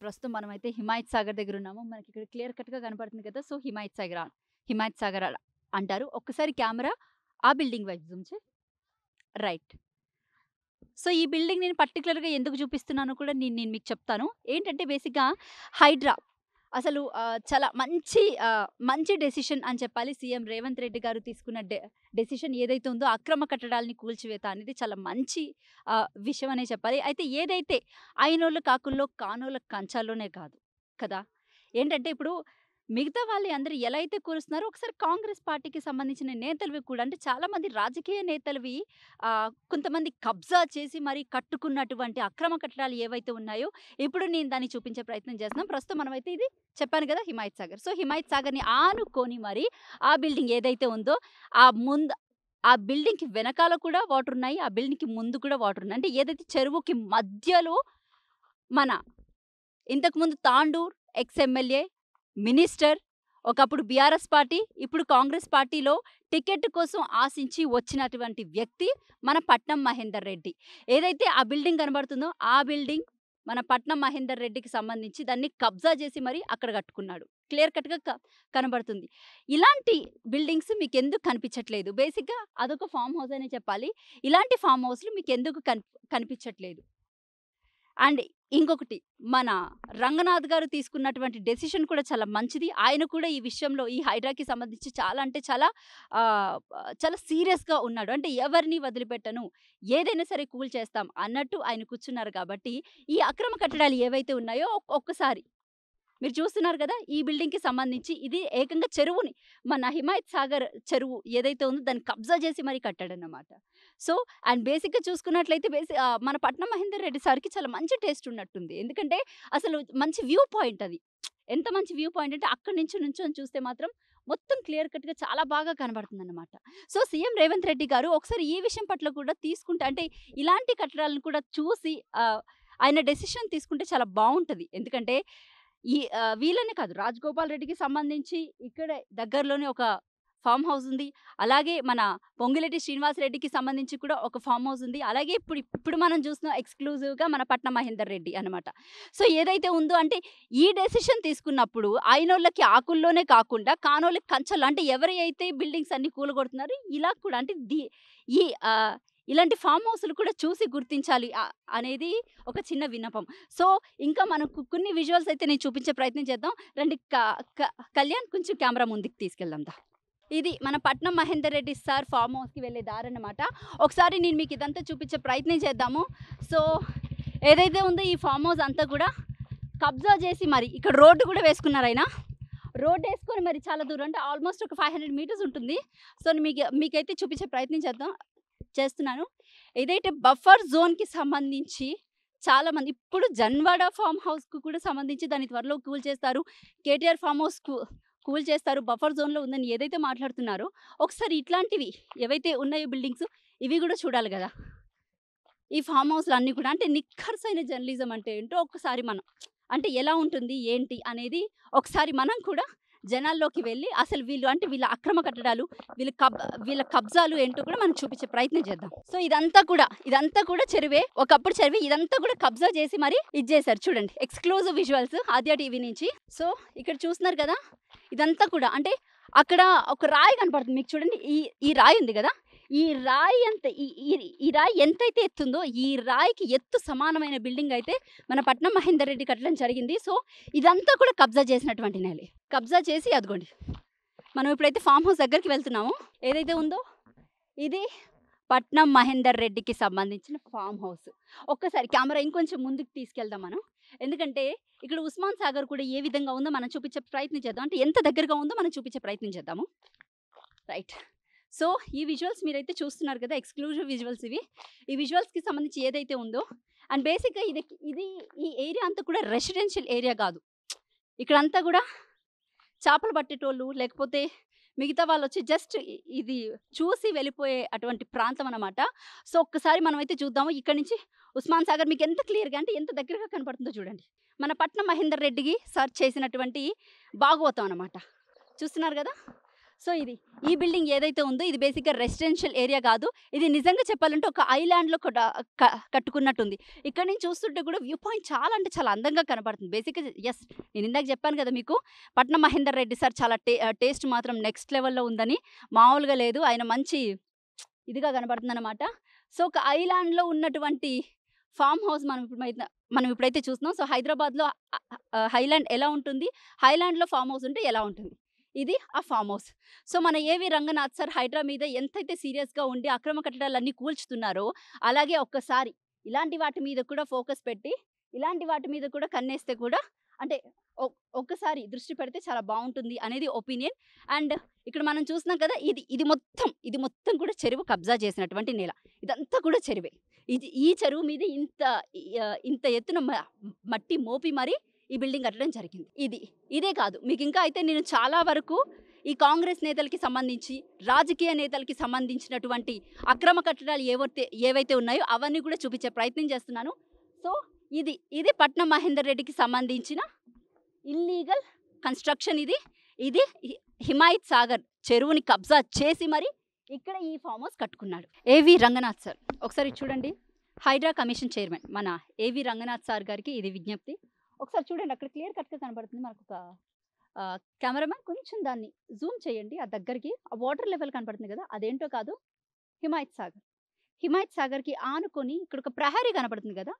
ప్రస్తుతం మనమైతే హిమాయత్ సాగర్ దగ్గర ఉన్నాము. మనకి ఇక్కడ క్లియర్ కట్‌గా కనపడుతుంది కదా! సో, హిమాయత్ సాగర్ అంటారు. ఒక్కసారి కెమెరా ఆ బిల్డింగ్ వైపు జూమ్ చెయి. రైట్. సో, ఈ బిల్డింగ్ నేను పర్టిక్యులర్‌గా ఎందుకు చూపిస్తున్నానో కూడా నేను నేను మీకు చెప్తాను. ఏంటంటే బేసిక్‌గా హైడ్రా అసలు చాలా మంచి డెసిషన్ అని చెప్పాలి. సీఎం రేవంత్ రెడ్డి గారు తీసుకున్న డెసిషన్ ఏదైతే ఉందో అక్రమ కట్టడాల్ని కూల్చివేత అనేది చాలా మంచి విషయం అనే చెప్పాలి. అయితే ఏదైతే అయినోళ్ళు కాకుల్లో కానోళ్ళ కంచాల్లోనే కాదు కదా! ఏంటంటే ఇప్పుడు మిగతా వాళ్ళందరూ ఎలా అయితే కూలుస్తున్నారో ఒకసారి కాంగ్రెస్ పార్టీకి సంబంధించిన నేతలవి కూడా అంటే చాలామంది రాజకీయ నేతలవి కొంతమంది కబ్జా చేసి మరి కట్టుకున్నటువంటి అక్రమ కట్టడాలు ఏవైతే ఉన్నాయో ఇప్పుడు నేను దాన్ని చూపించే ప్రయత్నం చేస్తున్నాం. ప్రస్తుతం మనమైతే ఇది చెప్పాను కదా! హిమాయత్ సాగర్. సో, హిమాయత్ సాగర్‌ని ఆనుకొని మరి ఆ బిల్డింగ్ ఏదైతే ఉందో ఆ ముందు ఆ బిల్డింగ్‌కి వెనకాల కూడా వాటర్ ఉన్నాయి. ఆ బిల్డింగ్‌కి ముందు కూడా వాటర్ ఉన్నాయి. అంటే ఏదైతే చెరువుకి మధ్యలో మన ఇంతకుముందు తాండూర్ ఎక్స్-ఎమ్మెల్యే, మినిస్టర్, ఒకప్పుడు బీఆర్ఎస్ పార్టీ, ఇప్పుడు కాంగ్రెస్ పార్టీలో టికెట్ కోసం ఆశించి వచ్చినటువంటి వ్యక్తి మన పట్నం మహేందర్ రెడ్డి. ఏదైతే ఆ బిల్డింగ్ కనబడుతుందో ఆ బిల్డింగ్ మన పట్నం మహేందర్ రెడ్డికి సంబంధించి దాన్ని కబ్జా చేసి మరి అక్కడ కట్టుకున్నాడు. క్లియర్ కట్‌గా కనబడుతుంది. ఇలాంటి బిల్డింగ్స్ మీకెందుకు కనిపించట్లేదు? బేసిక్‌గా అదొక ఫార్మ్ హౌస్ అనే చెప్పాలి. ఇలాంటి ఫార్మ్ హౌస్‌లు మీకెందుకు కనిపించట్లేదు? అండ్ ఇంకొకటి మన రంగనాథ్ గారు తీసుకున్నటువంటి డెసిషన్ కూడా చాలా మంచిది. ఆయన కూడా ఈ విషయంలో ఈ హైడ్రాకి సంబంధించి చాలా అంటే చాలా చాలా సీరియస్‌గా ఉన్నాడు. అంటే ఎవరిని వదిలిపెట్టను. ఏదైనా సరే కూల్చేస్తాం అన్నట్టు ఆయన కూర్చున్నారు కాబట్టి, ఈ అక్రమ కట్టడాలు ఏవైతే ఉన్నాయో ఒక్కసారి మీరు చూస్తున్నారు కదా! ఈ బిల్డింగ్‌కి సంబంధించి ఇది ఏకంగా చెరువుని మన హిమాయత్ సాగర్ చెరువు ఏదైతే ఉందో దాన్ని కబ్జా చేసి మరి కట్టాడన్నమాట. సో, అండ్ బేసిక్‌గా చూసుకున్నట్లయితే మన పట్నం మహేందర్ రెడ్డి సార్‌కి చాలా మంచి టేస్ట్ ఉన్నట్టుంది. ఎందుకంటే అసలు మంచి వ్యూ పాయింట్ అది. ఎంత మంచి వ్యూ పాయింట్ అంటే అక్కడి నుంచి నుంచొని చూస్తే మాత్రం మొత్తం క్లియర్ కట్‌గా చాలా బాగా కనబడుతుందన్నమాట. సో, సీఎం రేవంత్ రెడ్డి గారు ఒకసారి ఈ విషయం పట్ల కూడా తీసుకుంటే అంటే ఇలాంటి కట్టడాలను కూడా చూసి ఆయన డెసిషన్ తీసుకుంటే చాలా బావుంటది. ఎందుకంటే వీళ్ళనే కాదు రాజగోపాల్ రెడ్డికి సంబంధించి ఇక్కడే దగ్గరలోనే ఒక ఫార్మ్ హౌస్ ఉంది. అలాగే మన పొంగులేటి శ్రీనివాస్ రెడ్డికి సంబంధించి కూడా ఒక ఫార్మ్ హౌస్ ఉంది. అలాగే ఇప్పుడు మనం చూస్తున్నాం ఎక్స్‌క్లూజివ్‌గా మన పట్నం మహేందర్ రెడ్డి అనమాట. సో, ఏదైతే ఉందో అంటే ఈ డెసిషన్ తీసుకున్నప్పుడు అయినోళ్ళకి ఆకుల్లోనే కాకుండా కానోళ్ళకి కంచంలో అంటే ఎవరైతే బిల్డింగ్స్ అన్నీ కూలగొడుతున్నారో ఇలా కూడా అంటే ఈ ఇలాంటి ఫార్మ్ హౌస్‌లు కూడా చూసి గుర్తించాలి అనేది ఒక చిన్న విన్నపం. సో, ఇంకా మనకు కొన్ని విజువల్స్ అయితే నేను చూపించే ప్రయత్నం చేద్దాం. రండి కళ్యాణ్ కొంచెం కెమెరా ముందుకు తీసుకెళ్దాం దా. ఇది మన పట్నం మహేందర్ రెడ్డి సార్ ఫార్మ్ హౌస్‌కి వెళ్ళే దారన్నమాట. ఒకసారి నేను మీకు ఇదంతా చూపించే ప్రయత్నం చేద్దాము. సో, ఏదైతే ఉందో ఈ ఫార్మ్ హౌస్ అంతా కూడా కబ్జా చేసి మరి ఇక్కడ రోడ్డు కూడా వేసుకున్నారాయన. రోడ్డేసుకొని మరి చాలా దూరం అంటే ఆల్మోస్ట్ ఒక 500 మీటర్స్ ఉంటుంది. సో, మీకైతే చూపించే ప్రయత్నం చేస్తున్నాను. ఏదైతే బఫర్ జోన్‌కి సంబంధించి చాలామంది ఇప్పుడు జన్వాడ ఫార్మ్ హౌస్‌కు కూడా సంబంధించి దాన్ని త్వరలో కూల్చేస్తారు. కేటీఆర్ ఫార్మ్ హౌస్ కూల్చేస్తారు. బఫర్ జోన్‌లో ఉందని ఏదైతే మాట్లాడుతున్నారో ఒకసారి ఇట్లాంటివి ఏవైతే ఉన్నాయో బిల్డింగ్స్ ఇవి కూడా చూడాలి గదా! ఈ ఫార్మ్ హౌస్‌లన్నీ కూడా అంటే నిక్కర్సైన జర్నలిజం అంటే ఏంటో ఒక్కసారి మనం అంటే ఎలా ఉంటుంది? ఏంటి? అనేది ఒకసారి మనం కూడా జనాల్లోకి వెళ్ళి అసలు వీళ్ళ అక్రమ కట్టడాలు, వీళ్ళ కబ్జాలు ఏంటో కూడా మనం చూపించే ప్రయత్నం చేద్దాం. సో, ఇదంతా కూడా చెరువే. ఒకప్పుడు చెరువే. ఇదంతా కూడా కబ్జా చేసి మరి ఇది చేశారు. చూడండి ఎక్స్‌క్లూజివ్ విజువల్స్ ఆద్య టీవీ నుంచి. సో, ఇక్కడ చూస్తున్నారు కదా! ఇదంతా కూడా అంటే అక్కడ ఒక రాయి కనపడుతుంది మీకు చూడండి. ఈ రాయి ఉంది కదా! ఈ రాయి ఈ రాయి ఎంతైతే ఎత్తుందో ఈ రాయికి ఎత్తు సమానమైన బిల్డింగ్ అయితే మన పట్నం మహేందర్ రెడ్డి కట్టడం జరిగింది. సో, ఇదంతా కూడా కబ్జా చేసినటువంటి నేలే. కబ్జా చేసి అదిగోండి మనం ఇప్పుడైతే ఫార్మ్ హౌస్ దగ్గరికి వెళ్తున్నాము. ఏదైతే ఉందో ఇది పట్నం మహేందర్ రెడ్డికి సంబంధించిన ఫార్మ్ హౌస్. ఒక్కసారి కెమెరా ఇంకొంచెం ముందుకు తీసుకెళ్దాం మనం. ఎందుకంటే ఇక్కడ ఉస్మాన్ సాగర్ కూడా ఏ విధంగా ఉందో మనం చూపించే ప్రయత్నం చేద్దాం. అంటే ఎంత దగ్గరగా ఉందో మనం చూపించే ప్రయత్నం చేద్దాము. రైట్. సో, ఈ విజువల్స్ మీరైతే చూస్తున్నారు కదా! ఎక్స్‌క్లూజివ్ విజువల్స్ ఇవి. ఈ విజువల్స్‌కి సంబంధించి ఏదైతే ఉందో అండ్ బేసిక్‌గా ఇది ఈ ఏరియా అంతా కూడా రెసిడెన్షియల్ ఏరియా కాదు. ఇక్కడంతా కూడా చేపలు పట్టేటోళ్ళు లేకపోతే మిగతా వాళ్ళొచ్చి జస్ట్ ఇది చూసి వెళ్ళిపోయే అటువంటి ప్రాంతం అన్నమాట. సో, ఒక్కసారి మనమైతే చూద్దాము. ఇక్కడి నుంచి ఉస్మాన్ సాగర్ మీకు ఎంత క్లియర్‌గా అంటే ఎంత దగ్గరగా కనపడుతుందో చూడండి. మన పట్నం మహేందర్ రెడ్డికి సార్ చేసినటువంటి భాగవతం అన్నమాట. చూస్తున్నారు కదా! సో ఈ బిల్డింగ్ ఏదైతే ఉందో ఇది బేసిక్‌గా రెసిడెన్షియల్ ఏరియా కాదు. ఇది నిజంగా చెప్పాలంటే ఒక ఐలాండ్‌లో కట్టుకున్నట్టుంది. ఇక్కడి నుంచి చూస్తుంటే కూడా వ్యూ పాయింట్ చాలా అంటే చాలా అందంగా కనపడుతుంది. బేసిక్‌గా యెస్, నేను ఇందాక చెప్పాను కదా మీకు, పట్నం మహేందర్ రెడ్డి సార్ చాలా టేస్ట్ మాత్రం నెక్స్ట్ లెవెల్‌లో ఉందని. మామూలుగా లేదు. ఆయన మంచి ఇదిగా కనపడుతుందనమాట. సో ఒక ఐలాండ్‌లో ఉన్నటువంటి ఫార్మ్ హౌస్ మనం ఇప్పుడైతే చూస్తున్నాం. సో హైదరాబాద్‌లో హైలాండ్ ఎలా ఉంటుంది? హైలాండ్‌లో ఫార్మ్ హౌస్ ఉంటే ఎలా ఉంటుంది? ఇది ఆ ఫార్మ్ హౌస్. సో మన ఏవి రంగనాథ్ సార్ హైడ్రా మీద ఎంతైతే సీరియస్‌గా ఉండి అక్రమ కట్టడాలన్నీ కూల్చుతున్నారో, అలాగే ఒక్కసారి ఇలాంటి వాటి మీద కూడా ఫోకస్ పెట్టి, ఇలాంటి వాటి మీద కూడా కన్నేస్తే కూడా అంటే ఒక్కసారి దృష్టి పెడితే చాలా బావుంటుంది అనేది ఒపీనియన్. అండ్ ఇక్కడ మనం చూస్తున్నాం కదా! ఇది మొత్తం కూడా చెరువు కబ్జా చేసినటువంటి నేల. ఇదంతా కూడా చెరువే. ఈ చెరువు మీద ఇంత ఎత్తున మట్టి మోపి మరి ఈ బిల్డింగ్ కట్టడం జరిగింది. ఇదే కాదు, మీకు ఇంకా అయితే నేను చాలా వరకు ఈ కాంగ్రెస్ నేతలకి సంబంధించి, రాజకీయ నేతలకి సంబంధించినటువంటి అక్రమ కట్టడాలు ఏవైతే ఉన్నాయో అవన్నీ కూడా చూపించే ప్రయత్నం చేస్తున్నాను. సో ఇది పట్నం మహేందర్ రెడ్డికి సంబంధించిన ఇల్లీగల్ కన్‌స్ట్రక్షన్. ఇది హిమాయత్ సాగర్ చెరువుని కబ్జా చేసి మరి ఇక్కడ ఈ ఫార్మ్ హౌస్ కట్టుకున్నాడు ఏవి రంగనాథ్ సార్. ఒకసారి చూడండి, హైడ్రా కమిషన్ చైర్మన్ మన ఏవి రంగనాథ్ సార్ గారికి ఇది విజ్ఞప్తి. ఒకసారి చూడండి, అక్కడ క్లియర్ కట్‌గా కనపడుతుంది. మనకు ఒక కెమెరామెన్ కొంచెం దాన్ని జూమ్ చేయండి ఆ దగ్గరికి. ఆ వాటర్ లెవెల్ కనపడుతుంది కదా, అదేంటో కాదు, హిమాయత్ సాగర్. హిమాయత్ సాగర్‌కి ఆనుకొని ఇక్కడ ఒక ప్రహరీ కనపడుతుంది కదా,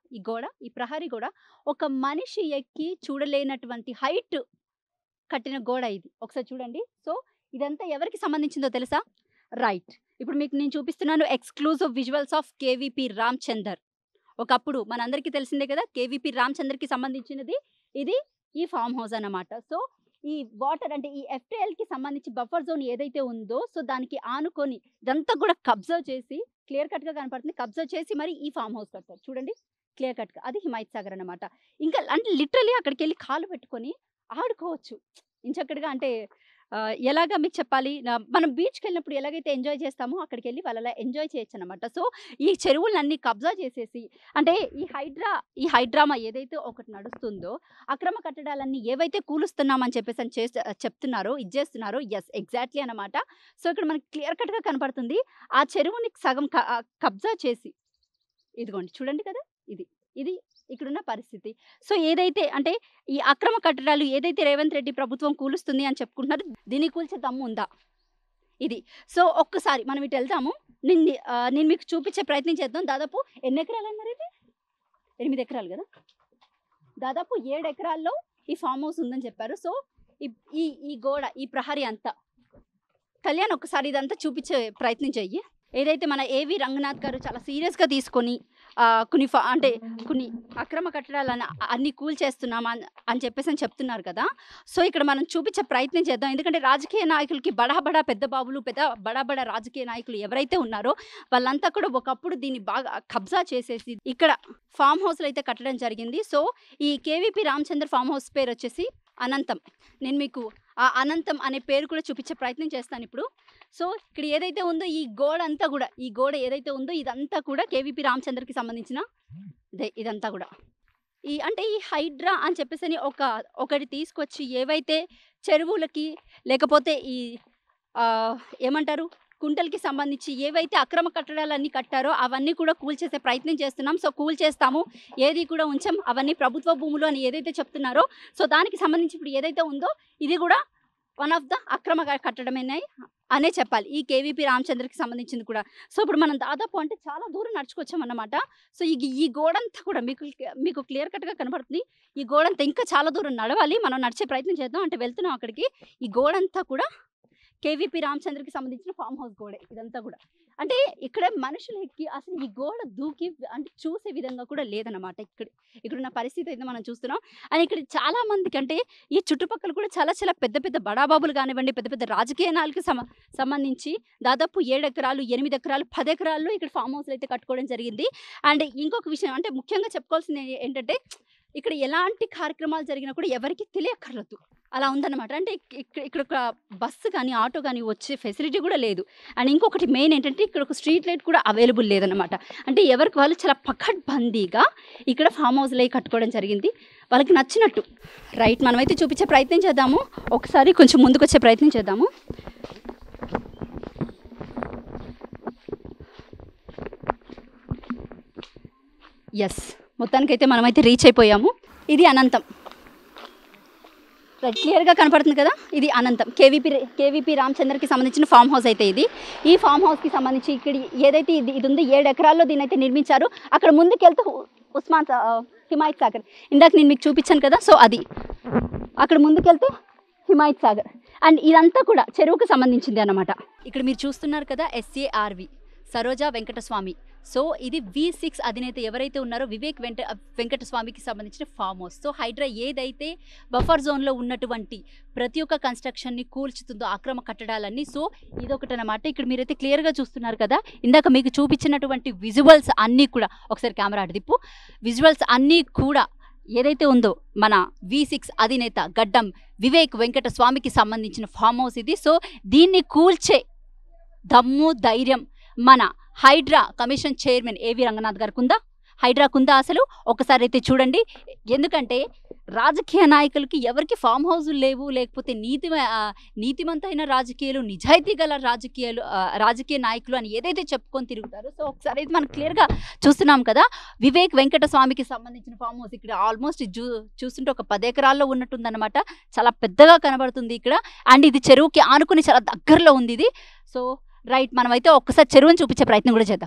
ఈ ప్రహరీ గోడ ఒక మనిషి ఎక్కి చూడలేనటువంటి హైట్ కట్టిన గోడ ఇది. ఒకసారి చూడండి. సో ఇదంతా ఎవరికి సంబంధించిందో తెలుసా? రైట్. ఇప్పుడు మీకు నేను చూపిస్తున్నాను exclusive visuals of KVP Ramachandar. ఒకప్పుడు మనందరికీ తెలిసిందే కదా, కేవీపీ రామచందర్‌కి సంబంధించినది ఈ ఫార్మ్ హౌస్ అన్నమాట. సో ఈ వాటర్ అంటే ఈ ఎఫ్‌టిఎల్‌కి సంబంధించి బఫర్ జోన్ ఏదైతే ఉందో, సో దానికి ఆనుకొని ఇదంతా కూడా కబ్జా చేసి క్లియర్ కట్‌గా కనపడుతుంది. కబ్జా చేసి మరి ఈ ఫార్మ్ హౌస్ కట్టారు. చూడండి క్లియర్ కట్‌గా. అది హిమాయత్ సాగర్ అన్నమాట. ఇంకా అంటే లిటరల్లీ అక్కడికెళ్ళి కాళ్ళు పెట్టుకొని ఆడుకోవచ్చు ఇంచక్కడిగా. అంటే ఎలాగా మీకు చెప్పాలి, మనం బీచ్‌కెళ్ళినప్పుడు ఎలాగైతే ఎంజాయ్ చేస్తామో అక్కడికెళ్ళి వాళ్ళలా ఎంజాయ్ చేయొచ్చనమాట. సో ఈ చెరువులన్నీ కబ్జా చేసేసి, అంటే ఈ హైడ్రామా ఏదైతే ఒకటి నడుస్తుందో, అక్రమ కట్టడాలన్నీ ఏవైతే కూలుస్తున్నామని చెప్తున్నారో, చేస్తున్నారో, యెస్ ఎగ్జాక్ట్‌లీ అనమాట. సో ఇక్కడ మనకి క్లియర్ కట్‌గా కనపడుతుంది. ఆ చెరువుని సగం కబ్జా చేసి, ఇదిగోండి చూడండి కదా, ఇది ఇక్కడున్న పరిస్థితి. సో ఏదైతే అంటే ఈ అక్రమ కట్టడాలు ఏదైతే రేవంత్ రెడ్డి ప్రభుత్వం కూలుస్తుంది అని చెప్పుకుంటున్నారో, దీన్ని కూల్చే దమ్ము ఉందా? సో ఒక్కసారి మనం ఇటు వెళ్దాము. నేను మీకు చూపించే ప్రయత్నం చేద్దాం. దాదాపు ఎన్ని ఎకరాలు అన్నారు ఇది? 8 ఎకరాలు కదా, దాదాపు 7 ఎకరాల్లో ఈ ఫార్మ్ హౌస్ ఉందని చెప్పారు. సో ఈ గోడ, ఈ ప్రహరీ అంతా కళ్యాణ్ ఒక్కసారి ఇదంతా చూపించే ప్రయత్నం చెయ్యి. ఏదైతే మన ఏవి రంగనాథ్ గారు చాలా సీరియస్‌గా తీసుకొని కొన్ని అక్రమ కట్టడాలను అన్నీ కూల్చేస్తున్నాం అని చెప్తున్నారు కదా. సో ఇక్కడ మనం చూపించే ప్రయత్నం చేద్దాం. ఎందుకంటే రాజకీయ నాయకులకి బడా పెద్ద బాబులు, బడా రాజకీయ నాయకులు ఎవరైతే ఉన్నారో వాళ్ళంతా కూడా ఒకప్పుడు దీన్ని బాగా కబ్జా చేసేసి ఇక్కడ ఫార్మ్ హౌస్‌లు అయితే కట్టడం జరిగింది. సో ఈ కేవీపీ రామచంద్ర ఫార్మ్ హౌస్ పేరు వచ్చేసి అనంతం. నేను మీకు ఆ అనంతం అనే పేరు కూడా చూపించే ప్రయత్నం చేస్తాను ఇప్పుడు. సో ఇక్కడ ఏదైతే ఉందో ఈ గోడ ఏదైతే ఉందో ఇదంతా కూడా కేవీపీ రామచంద్రకి సంబంధించిన ఇదంతా కూడా ఈ హైడ్రా అని చెప్పేసి ఒకటి తీసుకొచ్చి ఏవైతే చెరువులకి లేకపోతే ఏమంటారు కుంటలకి సంబంధించి ఏవైతే అక్రమ కట్టడాలన్నీ కట్టారో అవన్నీ కూడా కూల్చేసే ప్రయత్నం చేస్తున్నాం. సో కూల్చేస్తాము, ఏది కూడా ఉంచాం, అవన్నీ ప్రభుత్వ భూములు అని ఏదైతే చెప్తున్నారో, సో దానికి సంబంధించి ఇప్పుడు ఏదైతే ఉందో ఇది కూడా వన్ ఆఫ్ ద అక్రమ కట్టడమేనాయి అనే చెప్పాలి, ఈ కేవీపీ రామచంద్రకి సంబంధించింది కూడా. సో ఇప్పుడు మనం దాదాపు అంటే చాలా దూరం నడుచుకొచ్చామన్నమాట. సో ఈ గోడంతా కూడా మీకు క్లియర్ కట్‌గా కనపడుతుంది. ఈ గోడంతా ఇంకా చాలా దూరం నడవాలి. మనం నడిచే ప్రయత్నం చేద్దాం. అంటే వెళ్తున్నాం అక్కడికి. ఈ గోడంతా కూడా కేవీపీ రామచంద్రకి సంబంధించిన ఫార్మ్ హౌస్ గోడే ఇదంతా కూడా. అంటే ఇక్కడ మనుషులు ఎక్కి అసలు ఈ గోడ దూకి అంటే చూసే విధంగా కూడా లేదనమాట. ఇక్కడున్న పరిస్థితి అయితే మనం చూస్తున్నాం. అండ్ ఇక్కడ చాలా మందికి అంటే ఈ చుట్టుపక్కల కూడా చాలా పెద్ద బడాబాబులు కానివ్వండి, పెద్ద రాజకీయ నాయకులకు సంబంధించి దాదాపు 7 ఎకరాలు, 8 ఎకరాలు, 10 ఎకరాల్లో ఇక్కడ ఫార్మ్ హౌస్‌లు అయితే కట్టుకోవడం జరిగింది. అండ్ ఇంకొక విషయం అంటే ముఖ్యంగా చెప్పుకోవాల్సింది ఏంటంటే, ఇక్కడ ఎలాంటి కార్యక్రమాలు జరిగినా కూడా ఎవరికీ తెలియక్కర్లేదు, అలా ఉందన్నమాట. అంటే ఇక్కడ ఒక బస్సు కానీ, ఆటో కానీ వచ్చే ఫెసిలిటీ కూడా లేదు. అండ్ ఇంకొకటి మెయిన్ ఏంటంటే ఇక్కడ ఒక స్ట్రీట్ లైట్ కూడా అవైలబుల్ లేదనమాట. అంటే ఎవరికి వాళ్ళు చాలా పకడ్బందీగా ఇక్కడ ఫామ్ హౌస్‌లు కట్టుకోవడం జరిగింది, వాళ్ళకి నచ్చినట్టు. రైట్, మనమైతే చూపించే ప్రయత్నం చేద్దాము. ఒకసారి కొంచెం ముందుకు వచ్చే ప్రయత్నం చేద్దాము. ఎస్, మొత్తానికైతే మనమైతే రీచ్ అయిపోయాము. ఇది అనంతం, రైట్, క్లియర్గా కనపడుతుంది కదా. ఇది అనంతం కేవీపీ రామచంద్రకి సంబంధించిన ఫామ్ హౌస్ అయితే ఇది. ఈ ఫామ్ హౌస్కి సంబంధించి ఇక్కడ ఏదైతే ఇది ఉందో 7 ఎకరాల్లో దీని అయితే నిర్మించారు. అక్కడ ముందుకెళ్తే హిమాయత్ సాగర్, ఇందాక నేను మీకు చూపించాను కదా, సో అది అక్కడ ముందుకెళ్తే హిమాయత్ సాగర్. అండ్ ఇదంతా కూడా చెరువుకు సంబంధించింది అన్నమాట. ఇక్కడ మీరు చూస్తున్నారు కదా SARV, సరోజా వెంకటస్వామి. సో ఇది V6 అధినేత ఎవరైతే ఉన్నారో వివేక్ వెంకటస్వామికి సంబంధించిన ఫామ్ హౌస్. సో హైడ్రా ఏదైతే బఫర్ జోన్లో ఉన్నటువంటి ప్రతి ఒక్క కన్స్ట్రక్షన్ని కూల్చుతుందో అక్రమ కట్టడాలన్నీ, సో ఇదొకటి అన్నమాట. ఇక్కడ మీరైతే క్లియర్గా చూస్తున్నారు కదా, ఇందాక మీకు చూపించినటువంటి విజువల్స్ అన్నీ కూడా, ఒకసారి కెమెరా అటు తిప్పు, విజువల్స్ అన్నీ కూడా ఏదైతే ఉందో మన V6 అధినేత గడ్డం వివేక్ వెంకటస్వామికి సంబంధించిన ఫామ్ హౌస్ ఇది. సో దీన్ని కూల్చే దమ్ము ధైర్యం మన హైడ్రా కమిషన్ చైర్మన్ ఏవి రంగనాథ్ గారికి ఉందా? హైడ్రాకు ఉందా అసలు? ఒకసారి అయితే చూడండి. ఎందుకంటే రాజకీయ నాయకులకి ఎవరికి ఫామ్ హౌజులు లేవు, లేకపోతే నీతిమంతైన రాజకీయాలు, నిజాయితీ గల రాజకీయ నాయకులు అని ఏదైతే చెప్పుకొని తిరుగుతారో, సో ఒకసారి అయితే మనం క్లియర్గా చూస్తున్నాం కదా వివేక్ వెంకటస్వామికి సంబంధించిన ఫామ్ హౌస్. ఇక్కడ ఆల్మోస్ట్ చూస్తుంటే ఒక 10 ఎకరాల్లో ఉన్నట్టుందన్నమాట. చాలా పెద్దగా కనబడుతుంది ఇక్కడ. అండ్ ఇది చెరువుకి ఆనుకుని చాలా దగ్గరలో ఉంది ఇది. సో రైట్, మనమైతే ఒక్కసారి చెరువుని చూపించే ప్రయత్నం కూడా చేద్దాం.